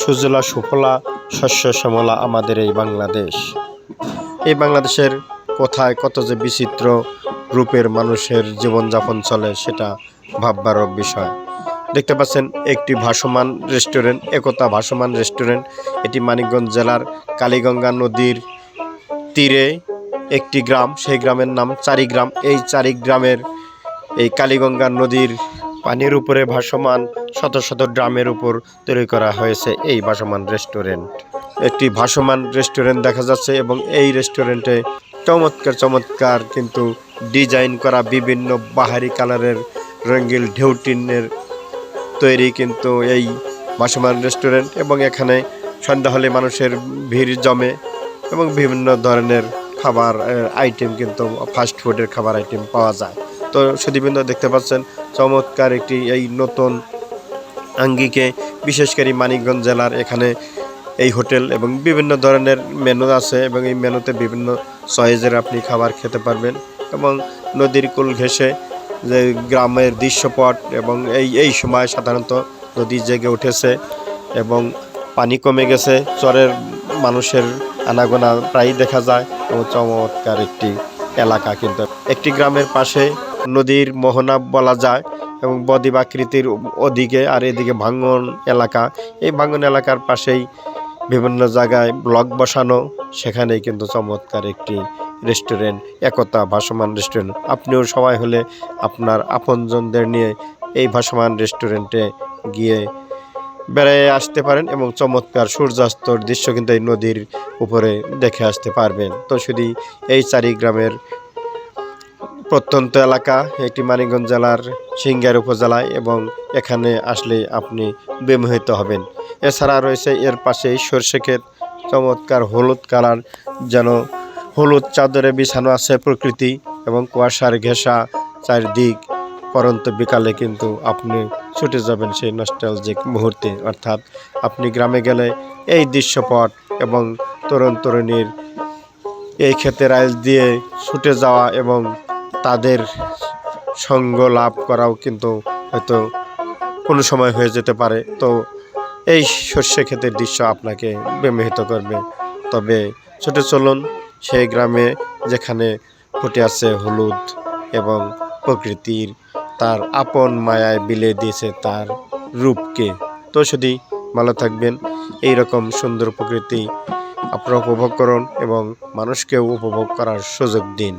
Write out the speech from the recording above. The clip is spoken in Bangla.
সুজলা সুফলা শস্য শ্যামলা আমাদের এই বাংলাদেশ। এই বাংলাদেশের কোথায় কত যে বিচিত্র রূপের মানুষের জীবনযাপন চলে সেটা ভাববার বিষয়। দেখতে পাচ্ছেন একটি ভাসমান রেস্টুরেন্ট, একতা ভাসমান রেস্টুরেন্ট। এটি মানিকগঞ্জ জেলার কালীগঙ্গা নদীর তীরে একটি গ্রাম, সেই গ্রামের নাম চারিগ্রাম। এই চারিগ্রামের এই কালীগঙ্গা নদীর পানির উপরে ভাসমান শত শত ড্রামের উপর তৈরি করা হয়েছে এই ভাসমান রেস্টুরেন্ট। একটি ভাসমান রেস্টুরেন্ট দেখা যাচ্ছে এবং এই রেস্টুরেন্টে চমৎকার চমৎকার কিন্তু ডিজাইন করা বিভিন্ন বাহারি কালারের রঙিন ঢেউটিনের তৈরি কিন্তু এই ভাসমান রেস্টুরেন্ট। এবং এখানে সন্ধ্যা হলে মানুষের ভিড় জমে এবং বিভিন্ন ধরনের খাবার আইটেম কিন্তু ফাস্ট ফুডের খাবার আইটেম পাওয়া যায়। তো সুধীবৃন্দ দেখতে পাচ্ছেন চমৎকার একটি এই নতুন আঙ্গিকে বিশেষ করে মানিকগঞ্জ জেলার এখানে এই হোটেল এবং বিভিন্ন ধরনের মেনু আছে এবং এই মেনুতে বিভিন্ন চয়েজের আপনি খাবার খেতে পারবেন। এবং নদীর কূল ঘেঁষে যে গ্রামের দৃশ্যপট এবং এই সময় সাধারণত নদী জেগে উঠেছে এবং পানি কমে গেছে, চরের মানুষের আনাগোনা প্রায়ই দেখা যায় এবং চমৎকার একটি এলাকা। কিন্তু একটি গ্রামের পাশে নদীর মোহনা বলা যায় এবং বদ্বীপ আকৃতির ওদিকে, আর এদিকে ভাঙ্গন এলাকা। এই ভাঙ্গন এলাকার পাশেই বিভিন্ন জায়গায় ব্লক বসানো, সেখানেই কিন্তু চমৎকার একটি রেস্টুরেন্ট, একতা ভাসমান রেস্টুরেন্ট। আপনিও সময় হলে আপনার আপনজনদের নিয়ে এই ভাসমান রেস্টুরেন্টে গিয়ে বেড়ায় আসতে পারেন এবং চমৎকার সূর্যাস্তর দৃশ্য কিন্তু এই নদীর উপরে দেখে আসতে পারবেন। তো শুধু এই চারিগ্রামের প্রত্যন্ত এলাকা, এটি মানিকগঞ্জ জেলার সিংগাইর উপজেলায় এবং এখানে আসলে আপনি বিমোহিত হবেন। এছাড়া রয়েছে এর পাশেই সরষে ক্ষেত, চমৎকার হলুদ কালার, যেন হলুদ চাদরে বিছানো আছে প্রকৃতি এবং কুয়াশার ঘেঁষা চারদিক। পরন্ত বিকালে কিন্তু আপনি ছুটে যাবেন সেই নস্টালজিক মুহূর্তে, অর্থাৎ আপনি গ্রামে গেলে এই দৃশ্যপট এবং তরুণ তরুণীর এই ক্ষেতের আইল দিয়ে ছুটে যাওয়া এবং তাদের সঙ্গ লাভ করাও কিন্তু হয়তো কোনো সময় হয়ে যেতে পারে। তো এই সর্ষে ক্ষেতের দৃশ্য আপনাকে বিমোহিত করবে। তবে ছুটে চলুন সেই গ্রামে যেখানে ফুটে আছে হলুদ এবং প্রকৃতির তার আপন মায়ায় বিলে দিয়েছে তার রূপকে। তো শুধু ভালো থাকবেন, এই রকম সুন্দর প্রকৃতি আপনারা উপভোগ করুন এবং মানুষকেও উপভোগ করার সুযোগ দিন।